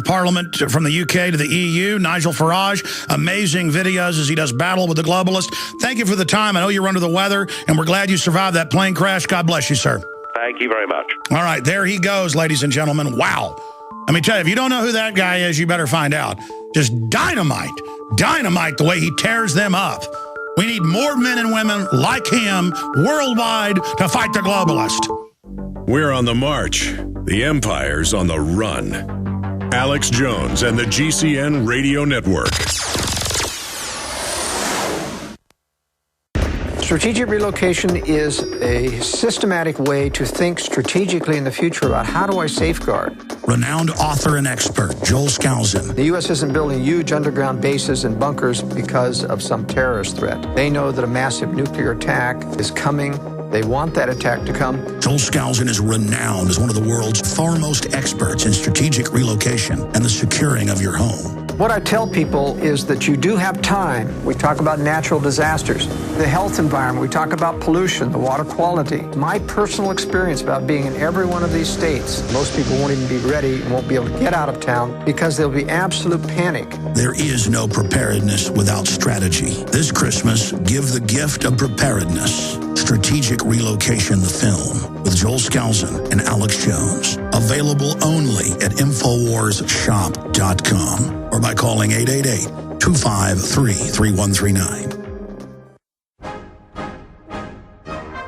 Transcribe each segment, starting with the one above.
Parliament from the UK to the EU. Nigel Farage, amazing videos as he does battle with the globalists. Thank you for the time. I know you're under the weather, and we're glad you survived that plane crash. God bless you, sir. Thank you very much. All right, there he goes, ladies and gentlemen. Wow. Let me tell you, if you don't know who that guy is, you better find out. Just dynamite the way he tears them up. We need more men and women like him worldwide to fight the globalist. We're on the march. The empire's on the run. Alex Jones and the GCN Radio Network. Strategic relocation is a systematic way to think strategically in the future about how do I safeguard. Renowned author and expert, Joel Skousen. The U.S. isn't building huge underground bases and bunkers because of some terrorist threat. They know that a massive nuclear attack is coming. They want that attack to come. Joel Skousen is renowned as one of the world's foremost experts in strategic relocation and the securing of your home. What I tell people is that you do have time. We talk about natural disasters, the health environment. We talk about pollution, the water quality. My personal experience about being in every one of these states, most people won't even be ready and won't be able to get out of town because there'll be absolute panic. There is no preparedness without strategy. This Christmas, give the gift of preparedness. Strategic Relocation, the film, with Joel Skousen and Alex Jones. Available only at InfoWarsShop.com or by calling 888-253-3139.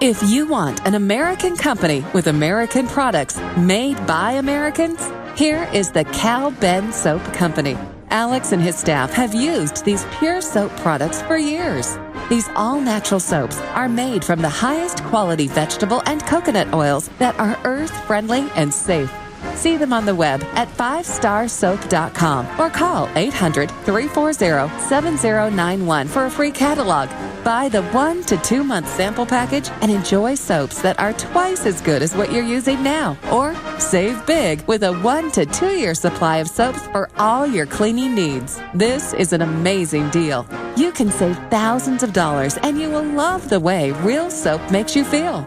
If you want an American company with American products made by Americans, here is the Cal Ben Soap Company. Alex and his staff have used these pure soap products for years. These all-natural soaps are made from the highest quality vegetable and coconut oils that are earth-friendly and safe. See them on the web at 5starsoap.com or call 800-340-7091 for a free catalog. Buy the 1 to 2 month sample package and enjoy soaps that are twice as good as what you're using now. Or save big with a 1 to 2 year supply of soaps for all your cleaning needs. This is an amazing deal. You can save thousands of dollars and you will love the way real soap makes you feel.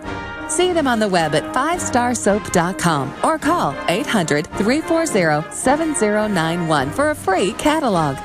See them on the web at 5starsoap.com or call 800-340-7091 for a free catalog.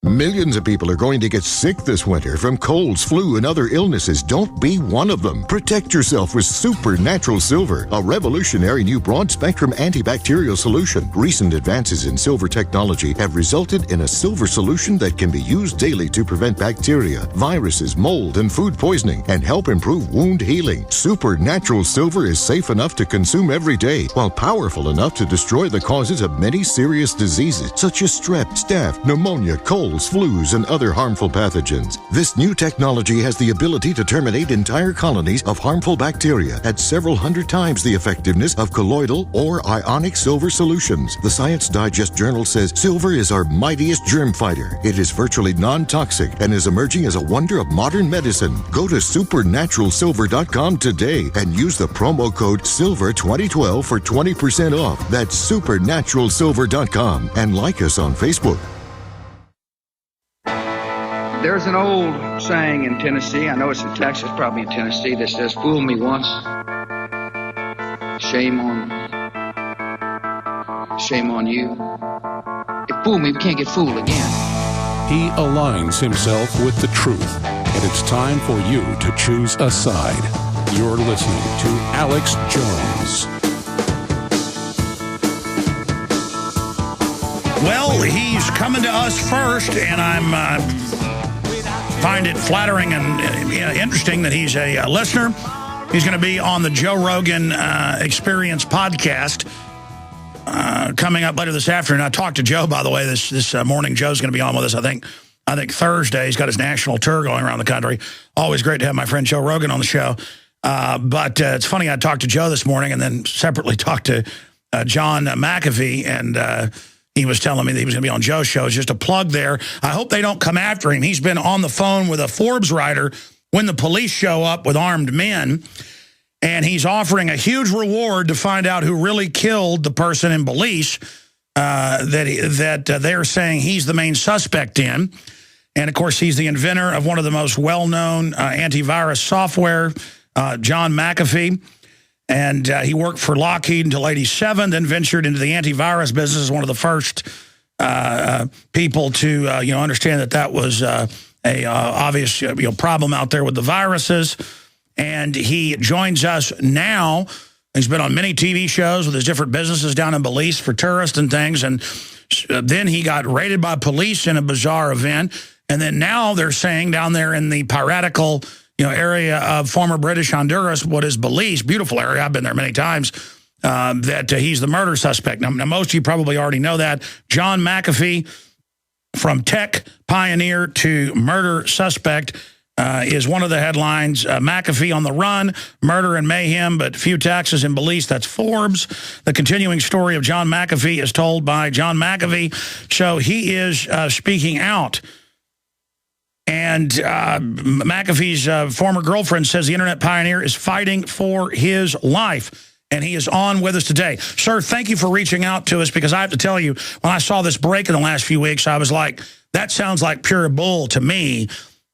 Millions of people are going to get sick this winter from colds, flu, and other illnesses. Don't be one of them. Protect yourself with Supernatural Silver, a revolutionary new broad-spectrum antibacterial solution. Recent advances in silver technology have resulted in a silver solution that can be used daily to prevent bacteria, viruses, mold, and food poisoning, and help improve wound healing. Supernatural Silver is safe enough to consume every day, while powerful enough to destroy the causes of many serious diseases, such as strep, staph, pneumonia, colds, flus, and other harmful pathogens. This new technology has the ability to terminate entire colonies of harmful bacteria at several hundred times the effectiveness of colloidal or ionic silver solutions. The Science Digest journal says silver is our mightiest germ fighter. It is virtually non-toxic and is emerging as a wonder of modern medicine. Go to supernaturalsilver.com today and use the promo code SILVER2012 for 20% off. That's supernaturalsilver.com, and like us on Facebook. There's an old saying in Tennessee, I know it's in Texas, probably in Tennessee, that says, fool me once, shame on you. If fool me, we can't get fooled again. He aligns himself with the truth, and it's time for you to choose a side. You're listening to Alex Jones. Well, he's coming to us first, and I find it flattering and interesting that he's a listener. He's going to be on the Joe Rogan Experience podcast coming up later this afternoon. I talked to Joe, by the way, this morning. Joe's going to be on with us, I think Thursday. He's got his national tour going around the country. Always great to have my friend Joe Rogan on the show. But it's funny, I talked to Joe this morning and then separately talked to John McAfee, and he was telling me that he was going to be on Joe's show. It's just a plug there. I hope they don't come after him. He's been on the phone with a Forbes writer when the police show up with armed men, and he's offering a huge reward to find out who really killed the person in Belize that they're saying he's the main suspect in. And, of course, he's the inventor of one of the most well-known antivirus software, John McAfee. And he worked for Lockheed until 87, then ventured into the antivirus business as one of the first people to understand that was a obvious problem out there with the viruses. And he joins us now. He's been on many TV shows with his different businesses down in Belize for tourists and things. And then he got raided by police in a bizarre event. And then now they're saying down there in the piratical area of former British Honduras, what is Belize, beautiful area, I've been there many times, that he's the murder suspect. Now, most of you probably already know that. John McAfee, from tech pioneer to murder suspect, is one of the headlines. McAfee on the run, murder and mayhem, but few taxes in Belize. That's Forbes. The continuing story of John McAfee is told by John McAfee. So he is speaking out. And McAfee's former girlfriend says the internet pioneer is fighting for his life. And he is on with us today. Sir, thank you for reaching out to us, because I have to tell you, when I saw this break in the last few weeks, I was like, that sounds like pure bull to me,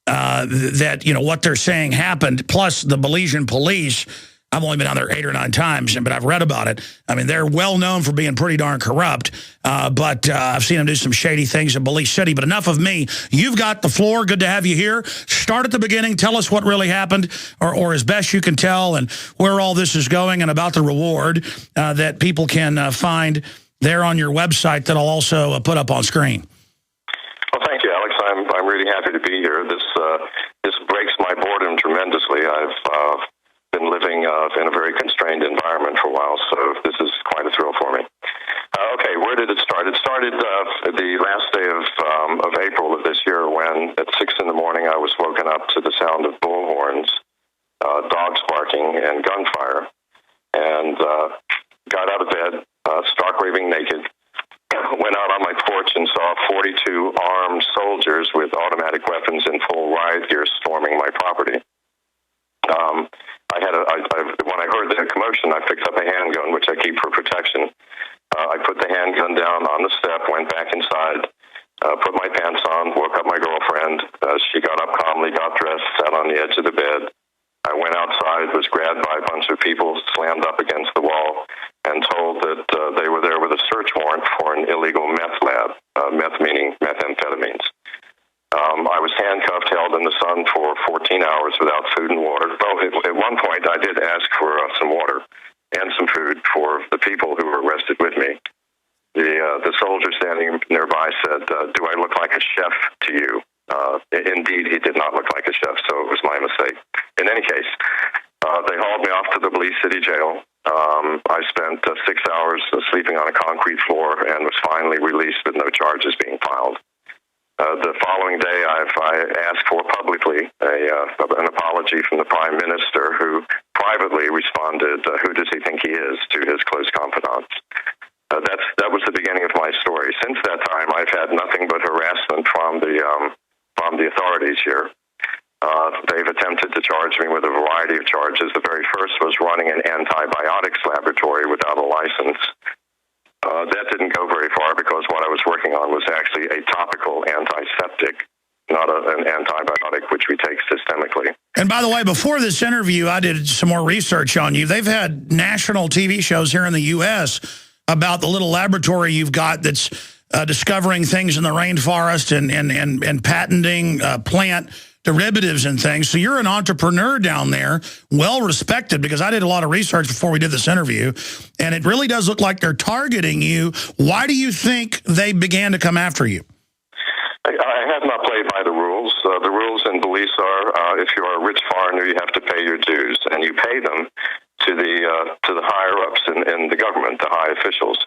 that, what they're saying happened. Plus, the Belizean police, I've only been out there 8 or 9 times, but I've read about it. I mean, they're well known for being pretty darn corrupt, but I've seen them do some shady things in Belize City. But enough of me. You've got the floor. Good to have you here. Start at the beginning. Tell us what really happened, or as best you can tell, and where all this is going, and about the reward that people can find there on your website that I'll also put up on screen. Well, thank you, Alex. I'm really happy to be here. This breaks my boredom tremendously. I've been living in a very constrained environment for a while, so this is quite a thrill for me. Okay, where did it start? It started the last day of April of this year, when at 6 in the morning I was woken up to the sound of bullhorns, dogs barking, and gunfire, and got out of bed, stark raving naked, went out on my porch and saw 42 armed soldiers with automatic weapons in full riot gear storming my property. When I heard the commotion, I picked up a handgun, which I keep for protection. I put the handgun down on the step, went back inside, put my pants on, woke up my girlfriend. She got up calmly, got dressed, sat on the edge of the bed. I went outside, was grabbed by a bunch of people, slammed up against the wall, and told that they were there with a search warrant for an illegal meth lab, meth meaning methamphetamines. I was handcuffed, held in the sun for 14 hours without food and water. Well, at one point, I did ask for some water and some food for the people who were arrested with me. The soldier standing nearby said, "Do I look like a chef to you?" Indeed, he did not look like a chef, so it was my mistake. In any case, they hauled me off to the Belize City Jail. I spent 6 hours sleeping on a concrete floor and was finally released with no charges being filed. The following day, I asked for publicly an apology from the Prime Minister, who privately responded, "Who does he think he is?" to his close confidants. That was the beginning of my story. Since that time, I've had nothing but harassment from the authorities here. They've attempted to charge me with a variety of charges. The very first was running an antibiotics laboratory without a license. That didn't go very far, because what I was working on was actually a topical antiseptic, not an antibiotic, which we take systemically. And by the way, before this interview, I did some more research on you. They've had national TV shows here in the U.S. about the little laboratory you've got that's discovering things in the rainforest and patenting plant derivatives and things. So you're an entrepreneur down there, well respected, because I did a lot of research before we did this interview, and it really does look like they're targeting you. Why do you think they began to come after you? I have not played by the rules. The rules in Belize are, if you're a rich foreigner, you have to pay your dues, and you pay them to the higher-ups in the government, the high officials.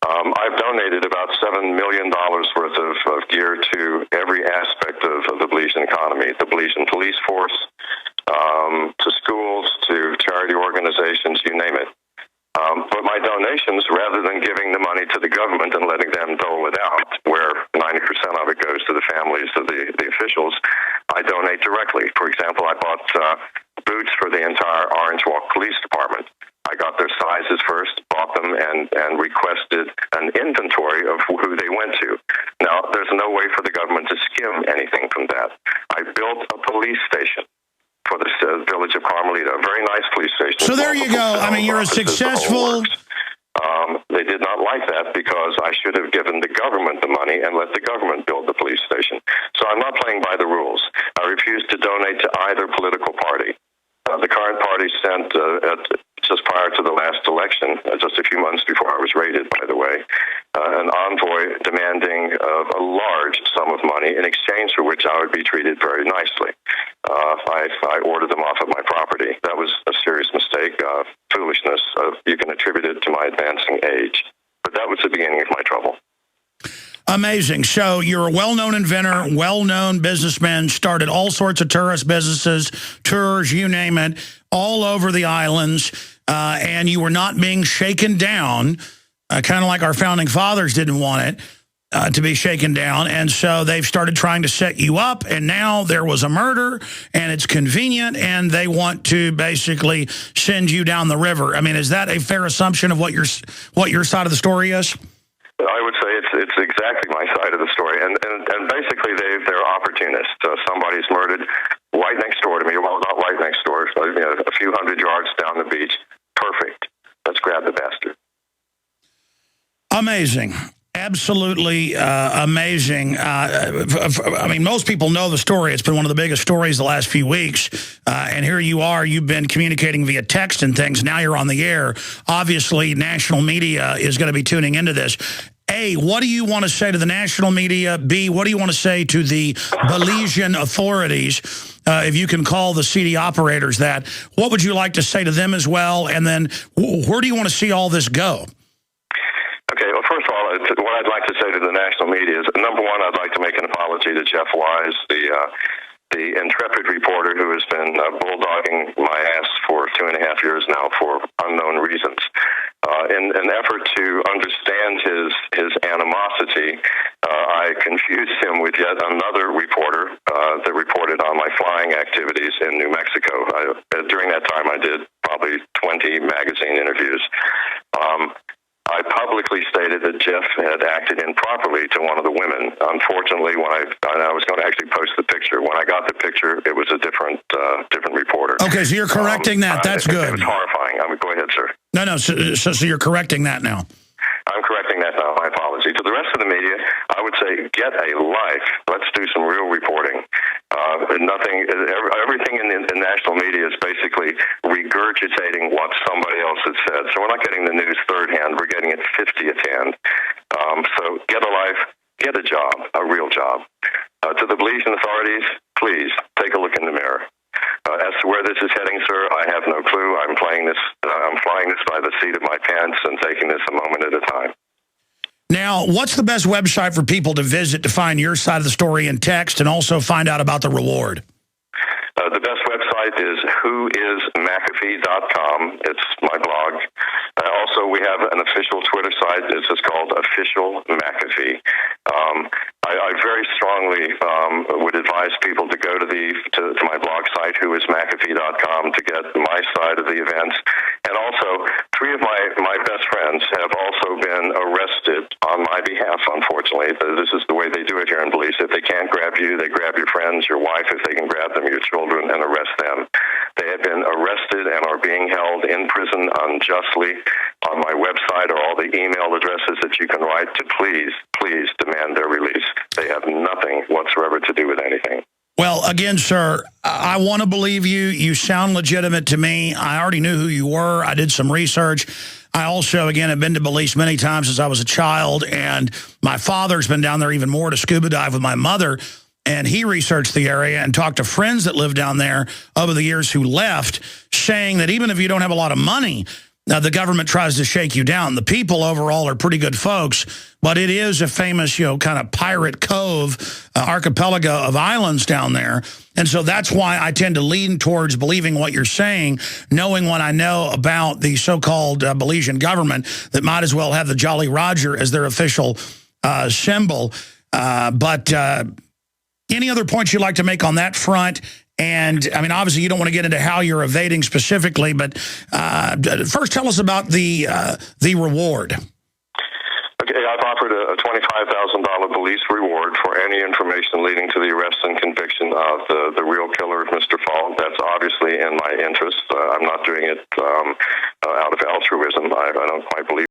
I've donated about $7 million worth of gear to every aspect of the Belizean economy, the Belizean police force, to schools, to charity organizations, you name it. But my donations, rather than giving the money to the government and letting them dole it out, where 90% of it goes to the families of the officials, I donate directly. For example, I bought boots for the entire Orange Walk Police Department. I got their sizes first, bought them, and requested an inventory of who they went to. Now, there's no way for the government to skim anything from that. I built a police station for the village of Carmelita, a very nice police station. So there you go. I mean, you're a successful... They did not like that because I should have given the government the money and let the government build the police station. So I'm not playing by the rules. I refuse to donate to either political party. The current party sent, just prior to the last election, just a few months before I was raided, by the way, an envoy demanding a large sum of money in exchange for which I would be treated very nicely. I ordered them off of my property. That was a serious mistake, foolishness. You can attribute it to my advancing age. But that was the beginning of my trouble. Amazing. So you're a well-known inventor, well-known businessman, started all sorts of tourist businesses, tours, you name it, all over the islands, and you were not being shaken down, kind of like our founding fathers didn't want it to be shaken down, and so they've started trying to set you up, and now there was a murder, and it's convenient, and they want to basically send you down the river. I mean, is that a fair assumption of what your side of the story is? I would say it's exactly my side of the story, and basically they're opportunists. Somebody's murdered right next door to me. Well, not right next door, so, a few hundred yards down the beach. Perfect. Let's grab the bastard. Amazing. Absolutely amazing. I mean, most people know the story. It's been one of the biggest stories the last few weeks. And here you are. You've been communicating via text and things. Now you're on the air. Obviously, national media is going to be tuning into this. A, what do you want to say to the national media? B, what do you want to say to the Belizean authorities? If you can call the CD operators that, what would you like to say to them as well? And then where do you want to see all this go? Okay, well, first of all, what I'd like to say to the national media is, number one, I'd like to make an apology to Jeff Wise, the intrepid reporter who has been bulldogging my ass for 2.5 years now for unknown reasons. In an effort to understand his animosity, I confused him with yet another reporter that reported on my flying activities in New Mexico. During that time, I did probably 20 magazine interviews. I publicly stated that Jeff had acted improperly to one of the women. Unfortunately, when I was going to actually post the picture, when I got the picture, it was a different reporter. Okay, so you're correcting that. That's good. It was horrifying. Go ahead, sir. No, so you're correcting that now. I'm correcting that now. My apology. To the rest of the media, I would say get a life. Let's do some real reporting. Everything in the national media is basically regurgitating what somebody else has said. So we're not getting the news third hand. We're getting it 50th hand. So get a life, get a job, a real job. To the Belizean authorities, please take a look in the mirror. As to where this is heading, sir, I have no clue. I'm flying this by the seat of my pants and taking this a moment at a time. Now, what's the best website for people to visit to find your side of the story in text and also find out about the reward? The best website is whoismcafee.com. It's my blog. Also, we have an official Twitter site. It's just called Official McAfee. I very strongly would advise people to go to my blog site, whoismcafee.com, to get my side of the events. And also, 3 of my best friends have also been arrested on my behalf, unfortunately. This is the way they do it here in Belize. If they can't grab you, they grab your friends, your wife, if they can grab them, your children, and arrest them. They have been arrested and are being held in prison unjustly. On my website are all the email addresses that you can write to please demand their release. They have nothing whatsoever to do with anything. Well, again, sir, I want to believe you. You sound legitimate to me. I already knew who you were. I did some research. I also, again, have been to Belize many times since I was a child, and my father's been down there even more to scuba dive with my mother, and he researched the area and talked to friends that lived down there over the years who left, saying that even if you don't have a lot of money, the government tries to shake you down. The people overall are pretty good folks, but it is a famous, kind of pirate cove, archipelago of islands down there. And so that's why I tend to lean towards believing what you're saying, knowing what I know about the so-called Belizean government that might as well have the Jolly Roger as their official symbol. But any other points you'd like to make on that front? And, I mean, obviously you don't want to get into how you're evading specifically, but first tell us about the reward. Okay, I've offered a $25,000 police reward for any information leading to the arrest and conviction of the real killer of Mr. Falk. That's obviously in my interest. I'm not doing it out of altruism. I don't quite believe